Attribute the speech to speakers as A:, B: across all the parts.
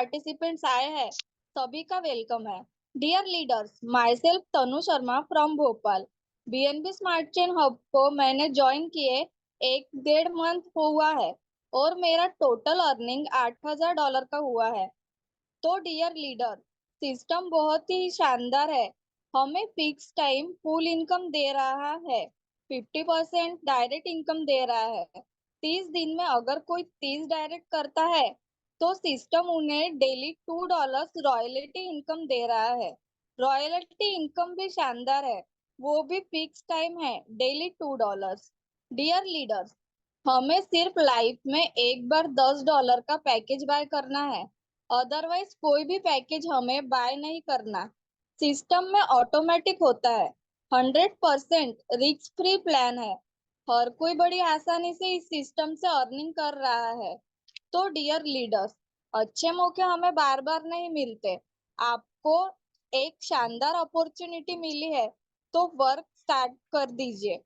A: Participants आए हैं, सभी का वेलकम है। Dear leaders, myself Tanu Sharma from Bhopal. BNB smart chain hub को मैंने ज्वाइन किए 1 डेढ़ मंथ हुआ है और मेरा टोटल अर्निंग $8,000 का हुआ है। तो डियर लीडर, सिस्टम बहुत ही शानदार है। हमें फिक्स टाइम फुल इनकम दे रहा है, 50% डायरेक्ट इनकम दे रहा है। 30 दिन में अगर कोई 30 डायरेक्ट करता है तो सिस्टम उन्हें डेली $2 रॉयल्टी इनकम दे रहा है। रॉयल्टी इनकम भी शानदार है, वो भी फिक्स टाइम है, डेली $2। डियर लीडर्स, हमें सिर्फ लाइफ में एक बार $10 का पैकेज बाय करना है, अदरवाइज कोई भी पैकेज हमें बाय नहीं करना। सिस्टम में ऑटोमेटिक होता है, 100% रिस्क फ्री प्लान है। हर कोई बड़ी आसानी से इस सिस्टम से अर्निंग कर रहा है। तो डियर लीडर्स, अच्छे मौके हमें बार बार नहीं मिलते। आपको एक शानदार अपॉर्चुनिटी मिली है, तो वर्क स्टार्ट कर दीजिए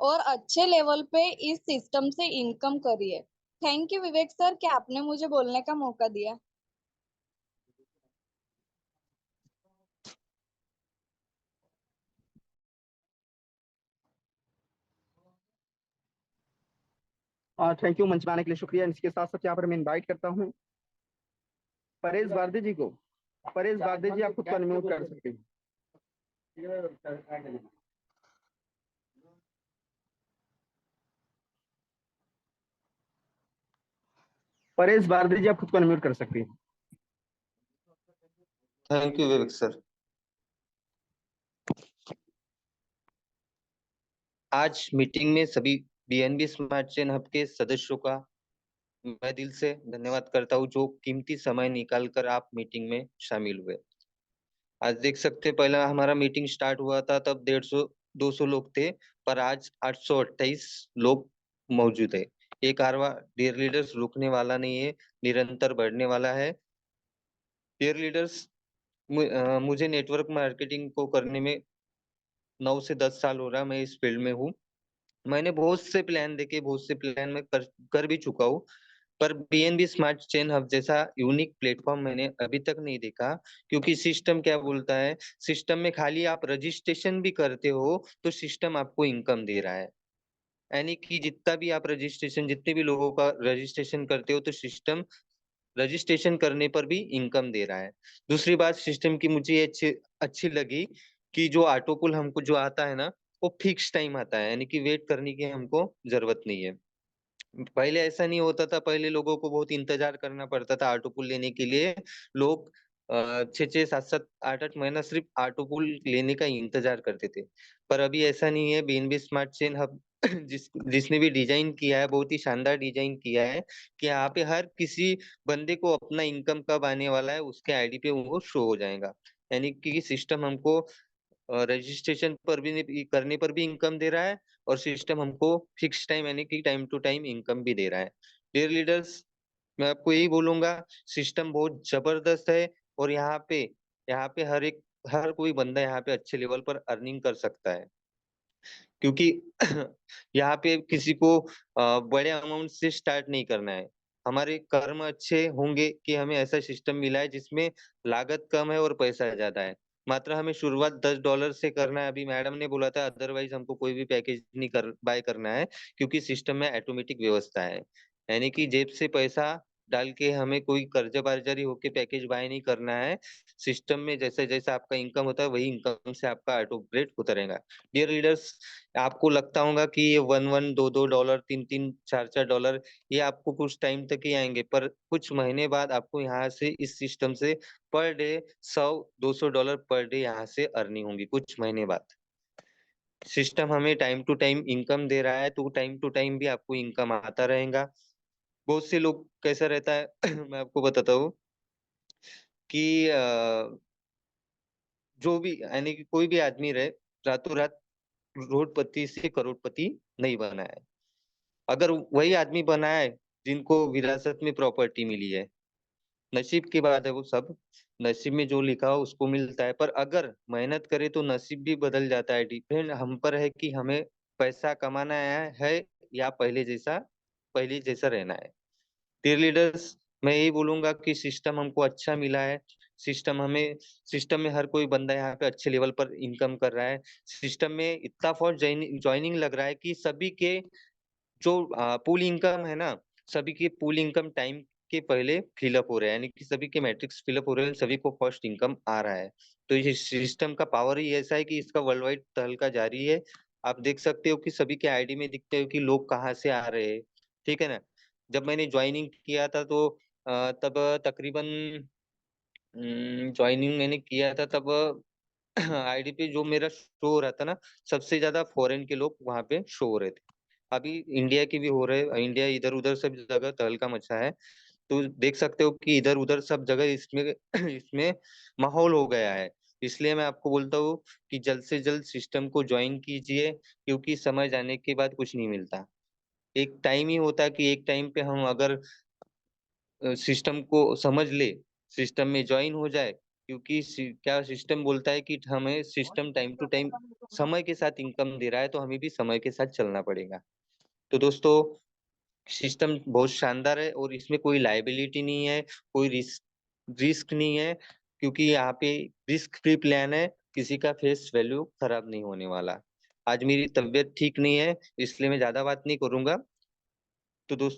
A: और अच्छे लेवल पे इस सिस्टम से इनकम करिए। थैंक यू विवेक सर कि आपने मुझे बोलने का मौका दिया।
B: Thank you. मंच में आने के लिए शुक्रिया। इसके साथ साथ यहाँ पर मैं इनवाइट करता हूँ परेश बारदे जी को। परेश बारदे जी, आप खुद को अनम्यूट कर सकते हैं। परेश बारदे जी, आप खुद को अनम्यूट कर सकते हैं।
C: Thank you Vivek sir. आज मीटिंग में सभी बीएनबी स्मार्ट चेन हब के सदस्यों का मैं दिल से धन्यवाद करता हूँ, जो कीमती समय निकालकर आप मीटिंग में शामिल हुए। आज देख सकते पहला हमारा मीटिंग स्टार्ट हुआ था तब 150-200 लोग थे, पर आज 828 लोग मौजूद है। ये कारवां डियर लीडर्स रुकने वाला नहीं है, निरंतर बढ़ने वाला है। डियर लीडर्स, मुझे नेटवर्क मार्केटिंग को करने में 9 से 10 साल हो रहा है। मैं इस फील्ड में हूँ। मैंने बहुत से प्लान देखे, बहुत से प्लान में कर भी चुका हूँ, पर बीएनबी स्मार्ट चेन हब जैसा यूनिक प्लेटफॉर्म मैंने अभी तक नहीं देखा। क्योंकि सिस्टम क्या बोलता है, सिस्टम में खाली आप रजिस्ट्रेशन भी करते हो तो सिस्टम आपको इनकम दे रहा है। यानी कि जितना भी आप रजिस्ट्रेशन, जितने भी लोगों का रजिस्ट्रेशन करते हो तो सिस्टम रजिस्ट्रेशन करने पर भी इनकम दे रहा है। दूसरी बात सिस्टम की मुझे ये अच्छी लगी कि जो ऑटो पुल हमको जो आता है ना, वो फिक्स टाइम आता है, यानी कि वेट करने की हमको जरूरत नहीं है। पहले ऐसा नहीं होता था, पहले लोगों को बहुत इंतजार करना पड़ता था ऑटो पुल लेने के लिए। लोग 6-6, 7-7, 8-8 महीना सिर्फ ऑटो पुल लेने का इंतजार करते थे। पर अभी ऐसा नहीं है। बीएनबी स्मार्ट चेन हब जिसने भी डिजाइन किया है, बहुत ही शानदार डिजाइन किया है कि यहाँ पे हर किसी बंदे को अपना इनकम कब आने वाला है उसके आईडी पे वो शो हो जाएगा। यानी कि सिस्टम हमको रजिस्ट्रेशन पर भी करने पर भी इनकम दे रहा है और सिस्टम हमको फिक्स टाइम यानी कि टाइम टू टाइम इनकम भी दे रहा है। डियर लीडर्स, मैं आपको यही बोलूंगा, सिस्टम बहुत जबरदस्त है और यहाँ पे हर कोई बंदा यहाँ पे अच्छे लेवल पर अर्निंग कर सकता है। क्योंकि यहाँ पे किसी को बड़े अमाउंट से स्टार्ट नहीं करना है। हमारे कर्म अच्छे होंगे कि हमें ऐसा सिस्टम मिला है जिसमें लागत कम है और पैसा ज्यादा है। मात्र हमें शुरुआत $10 से करना है। अभी मैडम ने बोला था, अदरवाइज हमको कोई भी पैकेज नहीं बाय करना है, क्योंकि सिस्टम में ऑटोमेटिक व्यवस्था है। यानी कि जेब से पैसा डाल के हमें कोई कर्जा बाजारी होके पैकेज बाय नहीं करना है। सिस्टम में जैसे जैसे आपका इनकम होता है वही इनकम से आपका ऑटोमेट होता रहेगा। डियर लीडर्स, आपको लगता होगा कि ये 1-1, 2-2 डॉलर, 3-3, 4-4 डॉलर ये आपको कुछ टाइम तक ही आएंगे, पर कुछ महीने बाद आपको यहाँ से इस सिस्टम से per day 100-200 dollar per day यहाँ से अर्निंग होंगी कुछ महीने बाद। सिस्टम हमें टाइम टू टाइम इनकम दे रहा है, तो टाइम टू टाइम भी आपको इनकम आता रहेगा। बहुत से लोग कैसा रहता है मैं आपको बताता हूँ कि जो भी यानी कि कोई भी आदमी रहे, रातों रात करोड़पति से करोड़पति नहीं बना है। अगर वही आदमी बना है जिनको विरासत में प्रॉपर्टी मिली है, नसीब की बात है, वो सब नसीब में जो लिखा हो उसको मिलता है। पर अगर मेहनत करे तो नसीब भी बदल जाता है। डिपेंड हम पर है कि हमें पैसा कमाना है या पहले जैसा रहना है। डियर लीडर्स, मैं यही बोलूंगा कि सिस्टम हमको अच्छा मिला है। सिस्टम में हर कोई बंदा यहाँ पे अच्छे लेवल पर इनकम कर रहा है। सिस्टम में इतना फॉर ज्वाइनिंग लग रहा है कि सभी के जो पूल इनकम है ना, सभी के पूल इनकम टाइम के पहले फिलअप हो रहे हैं, यानी कि सभी के मैट्रिक्स फिलअप हो रहे हैं, सभी को फर्स्ट इनकम आ रहा है। तो ये सिस्टम का पावर ही ऐसा है कि इसका वर्ल्ड वाइड तहलका जारी है। आप देख सकते हो कि सभी के आईडी में दिखते हो कि लोग कहाँ से आ रहे हैं। ठीक है ना। जब मैंने ज्वाइनिंग किया था तो तब तकरीबन ज्वाइनिंग मैंने किया था तब आईडी पे जो मेरा शो हो रहा था ना, सबसे ज्यादा फॉरेन के लोग वहां पे शो हो रहे थे। अभी इंडिया के भी हो रहे, इंडिया इधर उधर सब जगह तहलका मचा है। तो देख सकते हो कि इधर उधर सब जगह इसमें इसमें माहौल हो गया है। इसलिए मैं आपको बोलता हूँ कि जल्द से जल्द सिस्टम को ज्वाइन कीजिए, क्योंकि समय जाने के बाद कुछ नहीं मिलता। एक टाइम ही होता है कि एक टाइम पे हम अगर सिस्टम को समझ ले, सिस्टम में ज्वाइन हो जाए, क्योंकि क्या सिस्टम बोलता है कि हमें सिस्टम टाइम टू टाइम समय के साथ इनकम दे रहा है, तो हमें भी समय के साथ चलना पड़ेगा। तो दोस्तों, सिस्टम बहुत शानदार है और इसमें कोई लायबिलिटी नहीं है, कोई रिस्क नहीं है, क्योंकि यहाँ पे रिस्क फ्री प्लान है। किसी का फेस वैल्यू खराब नहीं होने वाला। आज मेरी तबीयत ठीक नहीं है, इसलिए मैं ज्यादा बात नहीं करूंगा। तो दोस्तों